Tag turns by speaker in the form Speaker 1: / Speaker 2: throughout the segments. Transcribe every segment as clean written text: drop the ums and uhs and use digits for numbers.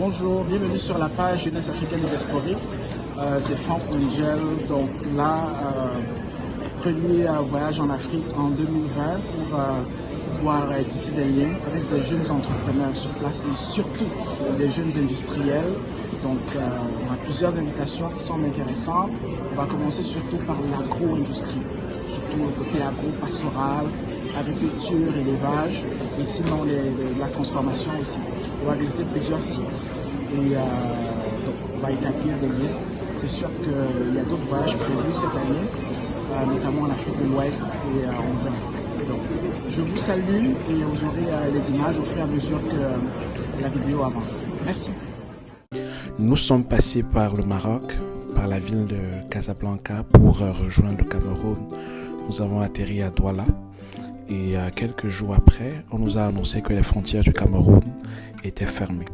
Speaker 1: Bonjour, bienvenue sur la page Jeunesse africaine de Diasporique. C'est Franck Angel. Donc là, premier voyage en Afrique en 2020 pour pouvoir tisser des liens avec des jeunes entrepreneurs sur place, mais surtout des jeunes industriels. Donc on a plusieurs invitations qui semblent intéressantes. On va commencer surtout par l'agro-industrie, surtout le côté agro-pastoral, agriculture, élevage, et sinon la transformation aussi. On va visiter plusieurs sites et donc on va établir des liens. C'est sûr qu'il y a d'autres voyages prévus cette année, notamment en Afrique de l'Ouest et en Inde. Donc je vous salue et vous aurez les images au fur et à mesure que la vidéo avance. Merci.
Speaker 2: Nous sommes passés par le Maroc, par la ville de Casablanca pour rejoindre le Cameroun. Nous avons atterri à Douala. Et quelques jours après, on nous a annoncé que les frontières du Cameroun étaient fermées.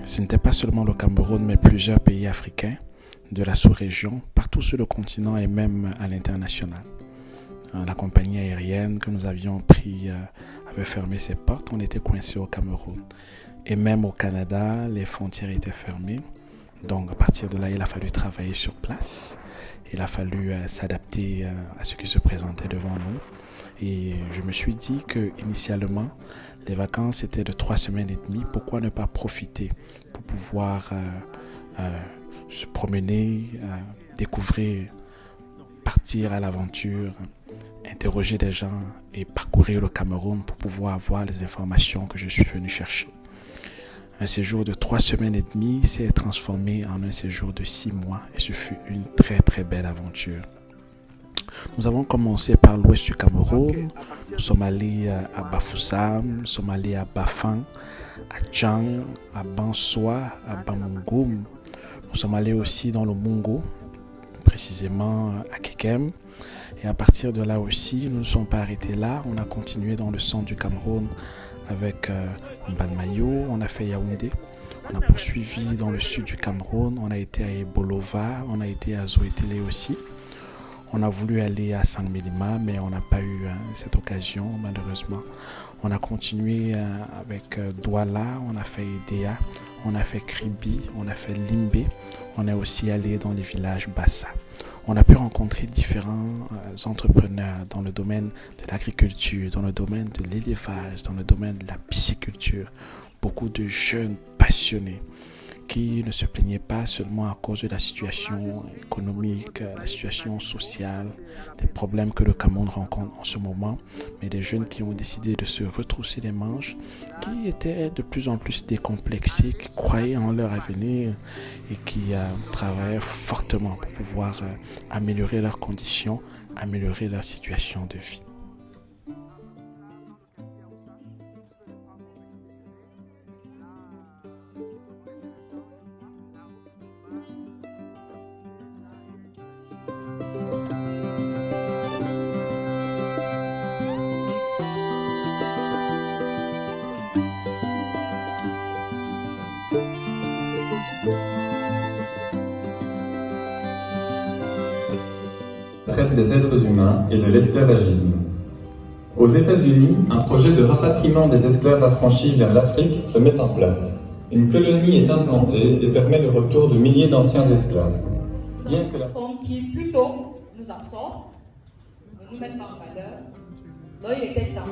Speaker 2: Ce n'était pas seulement le Cameroun, mais plusieurs pays africains de la sous-région, partout sur le continent et même à l'international. La compagnie aérienne que nous avions pris avait fermé ses portes, on était coincés au Cameroun. Et même au Canada, les frontières étaient fermées. Donc à partir de là, il a fallu travailler sur place. Il a fallu s'adapter à ce qui se présentait devant nous. Et je me suis dit que initialement, les vacances étaient de 3 semaines et demie. Pourquoi ne pas profiter pour pouvoir se promener, découvrir, partir à l'aventure, interroger des gens et parcourir le Cameroun pour pouvoir avoir les informations que je suis venu chercher. Un séjour de 3 semaines et demie s'est transformé en un séjour de 6 mois et ce fut une très très belle aventure. Nous avons commencé par l'ouest du Cameroun. Nous sommes allés à Bafoussam, nous sommes allés à Bafang, à Tchang, à Bansoa, à Bamougoum. Nous sommes allés aussi dans le Mungo, précisément à Kekem. Et à partir de là aussi, nous ne sommes pas arrêtés là. On a continué dans le centre du Cameroun avec Mbanmayo, on a fait Yaoundé. On a poursuivi dans le sud du Cameroun, on a été à Ebolova, on a été à Zoétélé aussi. On a voulu aller à Sangmélima, mais on n'a pas eu cette occasion, malheureusement. On a continué avec Douala, on a fait Edea, on a fait Kribi, on a fait Limbe. On est aussi allé dans les villages Bassa. On a pu rencontrer différents entrepreneurs dans le domaine de l'agriculture, dans le domaine de l'élevage, dans le domaine de la pisciculture. Beaucoup de jeunes passionnés qui ne se plaignaient pas seulement à cause de la situation économique, la situation sociale, des problèmes que le Cameroun rencontre en ce moment, mais des jeunes qui ont décidé de se retrousser les manches, qui étaient de plus en plus décomplexés, qui croyaient en leur avenir et qui travaillaient fortement pour pouvoir améliorer leurs conditions, améliorer leur situation de vie.
Speaker 3: Traite des êtres humains et de l'esclavagisme. Aux États-Unis, un projet de rapatriement des esclaves affranchis vers l'Afrique se met en place. Une colonie est implantée et permet le retour de milliers d'anciens esclaves. Bien que la
Speaker 4: forme qui plutôt nous absorbe, ne nous met pas en valeur, là il était temps.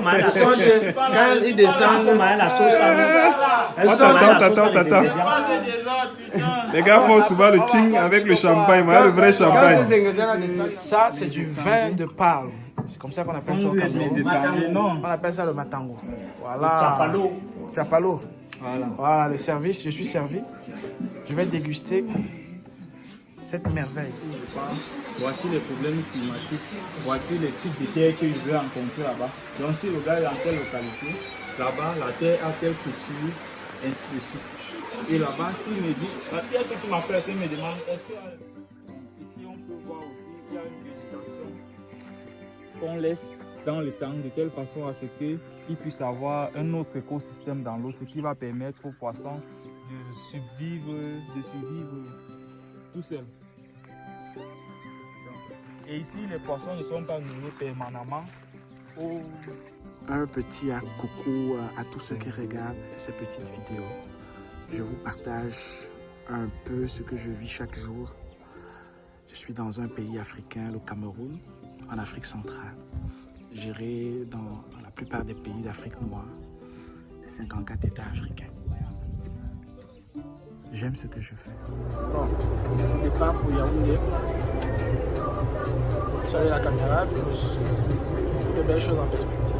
Speaker 5: La sauce, quand ils descendent, la sauce.
Speaker 6: Attends. Les gars font souvent le ting avec le champagne, le vrai champagne.
Speaker 1: Ça, c'est du vin de palme. C'est comme ça qu'on appelle ça au Cameroun. On appelle ça le matango. Voilà. Tchapalo. Voilà, le service, je suis servi. Je vais déguster cette merveille.
Speaker 5: Voici les problèmes climatiques, voici les types de terre qu'il veut rencontrer là-bas. Donc si le gars est dans telle localité, là-bas la terre a telle culture, ainsi de suite. Et là-bas, s'il me dit, il y a ceux qui m'appellent et me demandent, est-ce que ici on peut voir aussi, il y a une végétation qu'on laisse dans le temps de telle façon à ce qu'il puisse avoir un autre écosystème dans l'eau, ce qui va permettre aux poissons de survivre tout seuls. Et ici, les poissons ne sont pas nourris permanemment.
Speaker 2: Un petit coucou à tous ceux qui regardent ces petites vidéos. Je vous partage un peu ce que je vis chaque jour. Je suis dans un pays africain, le Cameroun, en Afrique centrale. J'irai dans la plupart des pays d'Afrique noire, les 54 États africains. J'aime ce que je fais.
Speaker 1: Bon, départ pour Yaoundé. Vous savez la caméra, de belles choses en perspective.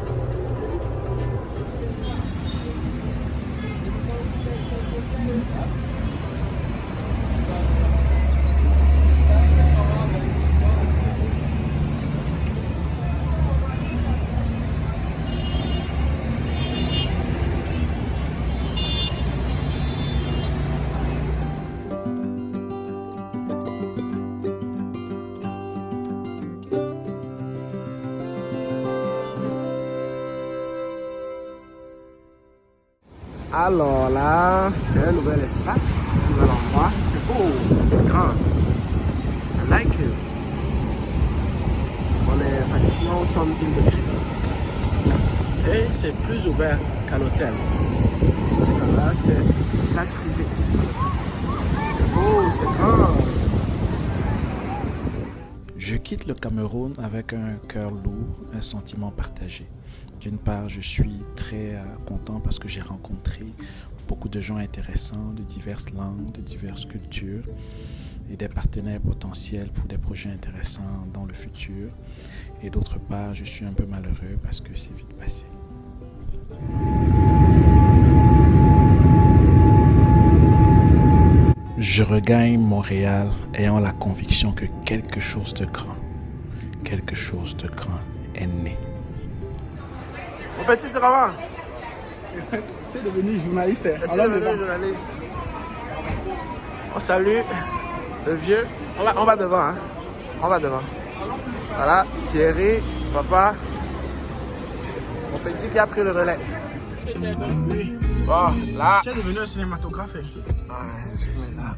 Speaker 1: Alors là, c'est un nouvel espace, un nouvel endroit. C'est beau, c'est grand. I like it. On est pratiquement au centre de Cré. Et c'est plus ouvert qu'à l'hôtel. Ce qui est là, c'était une place privée. C'est beau, c'est grand.
Speaker 2: Je quitte le Cameroun avec un cœur lourd, un sentiment partagé. D'une part, je suis très content parce que j'ai rencontré beaucoup de gens intéressants de diverses langues, de diverses cultures et des partenaires potentiels pour des projets intéressants dans le futur. Et d'autre part, je suis un peu malheureux parce que c'est vite passé. Je regagne Montréal ayant la conviction que quelque chose de grand est né.
Speaker 1: Mon petit, c'est comment?
Speaker 6: Tu es devenu journaliste.
Speaker 1: Je suis devenu journaliste. On salue le vieux. On va devant, hein. On va devant. Voilà, Thierry, papa. Mon petit qui a pris le relais.
Speaker 6: Oui.
Speaker 1: Bon, là.
Speaker 6: Tu es devenu un cinématographe.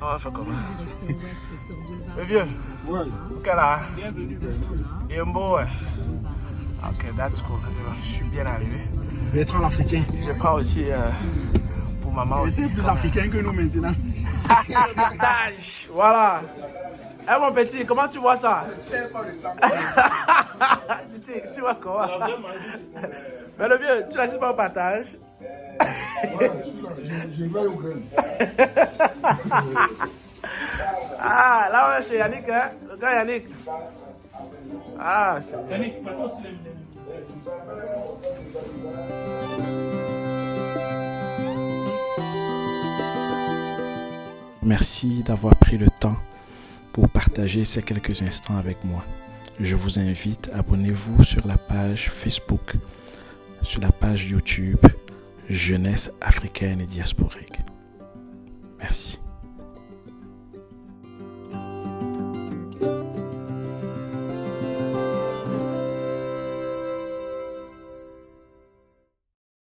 Speaker 1: On va faire comment? Le vieux.
Speaker 6: Ouais.
Speaker 1: Ok là. Yembo, ouais. Ok, that's cool. Je suis bien arrivé.
Speaker 6: Bertrand l'Africain.
Speaker 1: Je prends aussi pour maman aussi.
Speaker 6: C'est plus africain que nous maintenant.
Speaker 1: Voilà. Eh mon petit, comment tu vois ça? Tu vois comment? Mais le vieux, tu l'assistes pas au partage?
Speaker 6: Je vais au grain.
Speaker 1: Ah, là on est chez Yannick, hein? Le grand Yannick. Ah, c'est bien. Yannick, maintenant c'est
Speaker 2: Merci d'avoir pris le temps pour partager ces quelques instants avec moi. Je vous invite, abonnez-vous sur la page Facebook, sur la page YouTube Jeunesse africaine et diasporique. Merci.